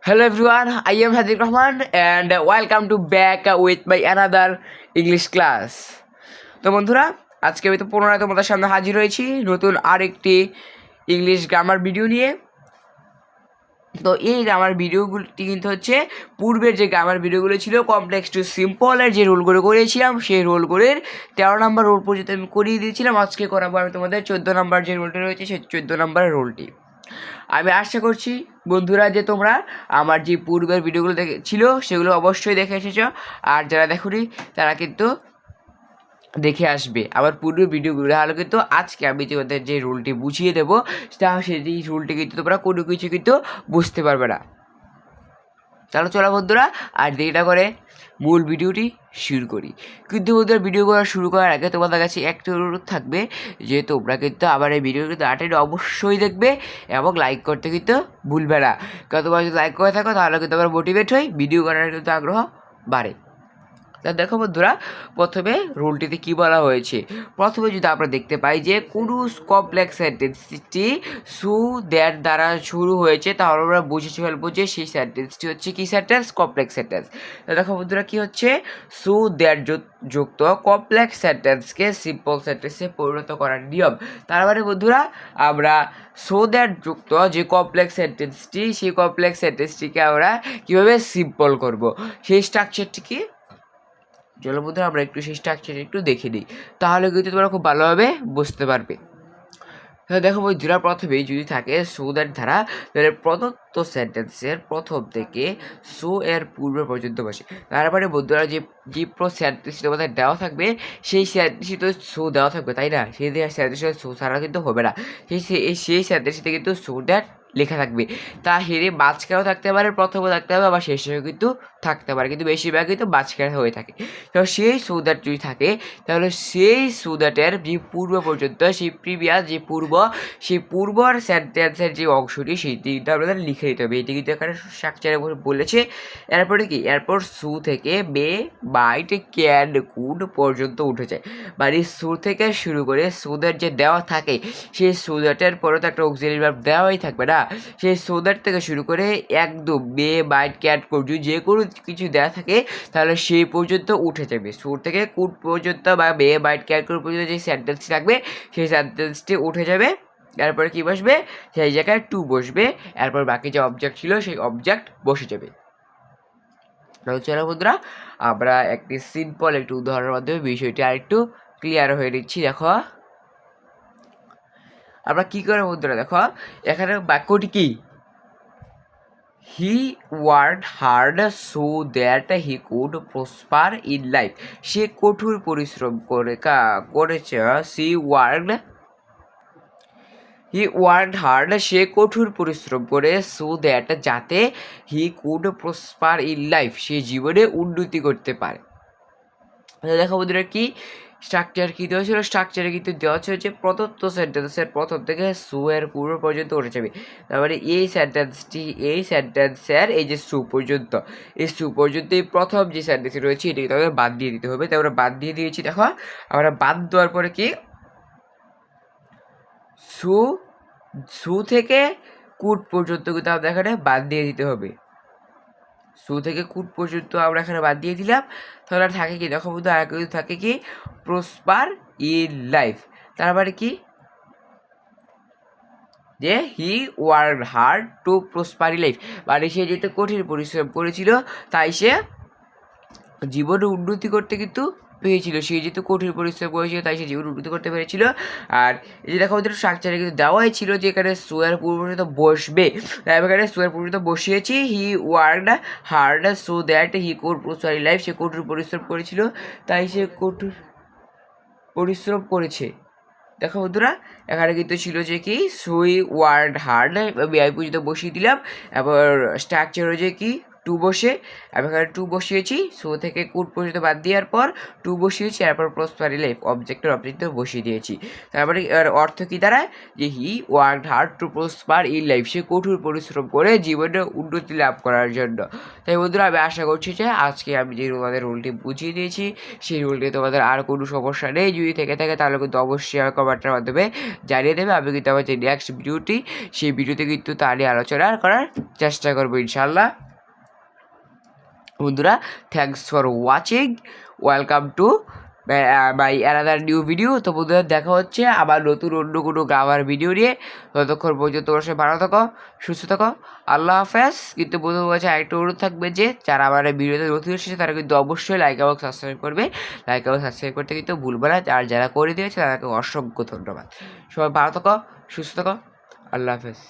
Hello everyone, I am Hadik Rahman and welcome to back with my another English class. তো বন্ধুরা, আজকে আমি পুনরায় তোমাদের সামনে হাজির হয়েছি নতুন আরেকটি ইংলিশ গ্রামার ভিডিও নিয়ে। তো এই গ্রামার ভিডিওগুলি কিন্তু হচ্ছে পূর্বের যে গ্রামার ভিডিওগুলো ছিল কমপ্লেক্স টু সিম্পলের যে রোলগুলো করেছিলাম সেই রোলগুলোর 13 নম্বর রোল পর্যন্ত আমি করিয়ে দিয়েছিলাম। আজকে করাবো আমি তোমাদের 14 নম্বর যে রোলটি রয়েছে সেই 14 নম্বরের রোলটি। আমি আশা করছি বন্ধুরা যে তোমরা আমার যে পূর্বের ভিডিওগুলো ছিল সেগুলো অবশ্যই দেখে এসেছো, আর যারা দেখোনি তারা কিন্তু দেখে আসবে আমার পূর্বের ভিডিওগুলো। তাহলে কিন্তু আজকে আমি তোমাদের যে রুলটি বুঝিয়ে দেবো সেই রুলটি কিন্তু তোমরা কোনো কিছু কিন্তু বুঝতে পারবে না। চলো বন্ধুরা, আর দেরিটা করে মূল ভিডিওটি শুরু করি। কিন্তু বন্ধুরা, ভিডিও করা শুরু করার আগে তোমাদের কাছে একটা অনুরোধ থাকবে যে তোমরা কিন্তু আবার এই ভিডিও কিন্তু অবশ্যই দেখবে এবং লাইক করতে কিন্তু ভুলবে না। কারণ তোমরা যদি লাইক করে থাকো তাহলে কিন্তু আমরা মোটিভেট হই, ভিডিও করার কিন্তু আগ্রহ বাড়ে। তা দেখো বন্ধুরা, প্রথমে রুলটিতে কি বলা হয়েছে। প্রথমে যদি আমরা দেখতে পাই যে কোনো কমপ্লেক্স সেন্টেন্সটি সু দ্যাট দ্বারা শুরু হয়েছে, তাহলে আমরা বুঝে ফেলবো যে সেই সেন্টেন্সটি হচ্ছে কি সেন্টেন্স, কমপ্লেক্স সেন্টেন্স। তা দেখো বন্ধুরা, কি হচ্ছে সু দ্যাট যুক্ত কমপ্লেক্স সেন্টেন্সকে সিম্পল সেন্টেন্সে পরিণত করার নিয়ম। তার মানে বন্ধুরা, আমরা সো দ্যাট যুক্ত যে কমপ্লেক্স সেন্টেন্সটি সেই কমপ্লেক্স সেন্টেন্সটিকে আমরা কীভাবে সিম্পল করব সেই স্ট্রাকচারটি কি। চলো বন্ধুরা, আমরা একটু সেই স্ট্রাকচার একটু দেখে নিই, তাহলে কিন্তু তোমরা খুব ভালোভাবে বুঝতে পারবে। তাহলে দেখো বন্ধুরা, প্রথমেই যদি থাকে সো দ্যাট ধারা, তাহলে প্রদত্ত সেন্টেন্সের প্রথম থেকে সো এর পূর্ব পর্যন্ত বসে। তারপরে বন্ধুরা যে যে সেন্টেন্সটি তোমাদের দেওয়া থাকবে সেই সেন্টেন্সটি তো সো দেওয়া থাকবে, তাই না? সেই সেন্টেন্সটা সো ছাড়া কিন্তু হবে না। সেই সেন্টেন্সটিতে কিন্তু সো দ্যাট লেখা থাকবে। তা হেরে মাঝখানেও থাকতে পারে, প্রথমেও থাকতে হবে, আবার শেষেও কিন্তু থাকতে পারে, কিন্তু বেশিরভাগ কিন্তু মাঝখানে হয়ে থাকে। তো সেই সো দ্যাট যদি থাকে তাহলে সেই সো দ্যাটের যে পূর্ব পর্যন্ত, সেই প্রিভিয়াস যে সেই পূর্বর সেন্টেন্সের যে অংশটি সেইটি কিন্তু আপনাদের লিখে দিতে হবে। এটি কিন্তু এখানে স্ট্রাকচারে বলেছে। এরপরে কি, এরপর সু থেকে বে বাইট ক্যান কুড পর্যন্ত উঠে যায়। মানে সু থেকে শুরু করে সো দ্যাট যে দেওয়া থাকে সেই সো দ্যাটের পরে তো একটা অক্সিলারি ভার্ব দেওয়াই থাকবে না। সেই সো দ্যাট থেকে শুরু করে একদম বে বাইট ক্যান কুড যে কোনো কিছু দেওয়া থাকে তাহলে সেই পর্যন্ত উঠে যাবে। সুর থেকে কুড পর্যন্ত বা বে বাইট ক্যান কুড পর্যন্ত যে সেন্টেন্সটি থাকবে সেই সেন্টেন্সটি উঠে যাবে। এরপরে কি বসবে, সেই জায়গায় টু বসবে। এরপর বাকি যে অবজেক্ট ছিল সেই অবজেক্ট বসে যাবে। চলো বন্ধুরা, আমরা একটি সিম্পল একটু উদাহরণের মাধ্যমে বিষয়টি আরেকটু ক্লিয়ার হয়ে নিচ্ছি। দেখো আমরা কি করে বন্ধুরা, দেখো এখানে বাক্যটি কি, he worked hard so that he could prosper in life. সে কঠোর পরিশ্রম করেছে। হি ওয়ার্কড হার্ড, সে কঠোর পরিশ্রম করে, সো দ্যাট যাতে he could prosper in life, সে জীবনে উন্নতি করতে পারে। দেখো বন্ধুরা, কি স্ট্রাকচার কী দেওয়া ছিল, স্ট্রাকচারে কিন্তু দেওয়া ছিল যে প্রদত্ত সেন্টেন্সের প্রথম থেকে সু এর পূর্ব পর্যন্ত উঠে যাবে। তারপরে এই সেন্টেন্সের এই যে সু পর্যন্ত, এই সু পর্যন্ত এই প্রথম যে সেন্টেন্সটি রয়েছে এটাকে তাহলে বাদ দিয়ে দিতে হবে। তাই আমরা বাদ দিয়ে দিয়েছি। দেখো আমরা বাদ দেওয়ার পরে কি, সু সু থেকে কুট পর্যন্ত কিন্তু আমাদের এখানে বাদ দিয়ে দিতে হবে। সু থেকে কুট পর্যন্ত আমরা এখানে বাদ দিয়ে দিলাম। তাহলে থাকে কি, দেখো বন্ধু, আর কিছু থাকে কি, প্রসপার ইন লাইফ। তারপরে কি, যে he work hard to prosper in life, মানে সে যেহেতু কঠিন পরিশ্রম করেছিল তাই সে জীবনে উন্নতি করতে কিন্তু পেয়েছিল। সে যেহেতু কঠিন পরিশ্রম করেছিল তাই সে জীবন উন্নতি করতে পেরেছিল। আর এই যে দেখো ওদের স্ট্রাকচারে কিন্তু দেওয়াই ছিল যে এখানে সোয়ার পূর্ব পর্যন্ত বসবে, তাই আমি এখানে সোয়ার পর্যন্ত বসিয়েছি। He worked hard so that he could prosper in life, সে কঠোর পরিশ্রম করেছিল তাই সে কঠোর পরিশ্রম করেছে। দেখো বন্ধুরা, এখানে কিন্তু ছিল যে কি, সুই ওয়ার্ড হার্ড, আমি পর্যন্ত বসিয়ে দিলাম। এবার স্ট্রাকচার হয়েছে কি, টু বসে আমি এখানে টু বসিয়েছি, সো থেকে কুড পর্যন্ত বাদ দেওয়ার পর টু বসিয়েছি, তারপর প্রসপারি লাইফ অবজেক্ট বসিয়ে দিয়েছি। তারপরে এর অর্থ কী দাঁড়ায় যে he worked hard to prosper in life, সে কঠোর পরিশ্রম করে জীবনে উন্নতি লাভ করার জন্য। তাই বন্ধুরা আমি আশা করছি যে আজকে আমি যে তোমাদের রুলটি বুঝিয়ে দিয়েছি সেই রুলটি তোমাদের আর কোনো সমস্যা নেই। যদি থেকে থাকে তাহলে কিন্তু অবশ্যই আমার কমেন্টের মাধ্যমে জানিয়ে দেবে। আমি কিন্তু আমার যে নেক্সট ভিডিওটি সেই ভিডিওতে কিন্তু তা নিয়ে আলোচনা করার চেষ্টা করবো ইনশাল্লাহ। বন্ধুরা thanks for watching, welcome to by another new video. তো বন্ধুরা দেখা হচ্ছে আবার নতুন অন্য কোনো গ্রামার ভিডিও নিয়ে। ততক্ষণ পর্যন্ত তোমার সাথে ভালো থাকো, সুস্থ থাকো, আল্লাহ হাফেজ। কিন্তু বন্ধু বলছে আরেকটা অনুরোধ থাকবে যে যারা আমার ভিডিওতে নতুন এসেছে তারা কিন্তু অবশ্যই লাইক এবং সাবস্ক্রাইব করবে। লাইক এবং সাবস্ক্রাইব করতে কিন্তু ভুলবে না, আর যারা করে দিয়েছে তাদেরকে অসংখ্য ধন্যবাদ। সবাই ভালো থাকো, সুস্থ থাকো, আল্লাহ হাফেজ।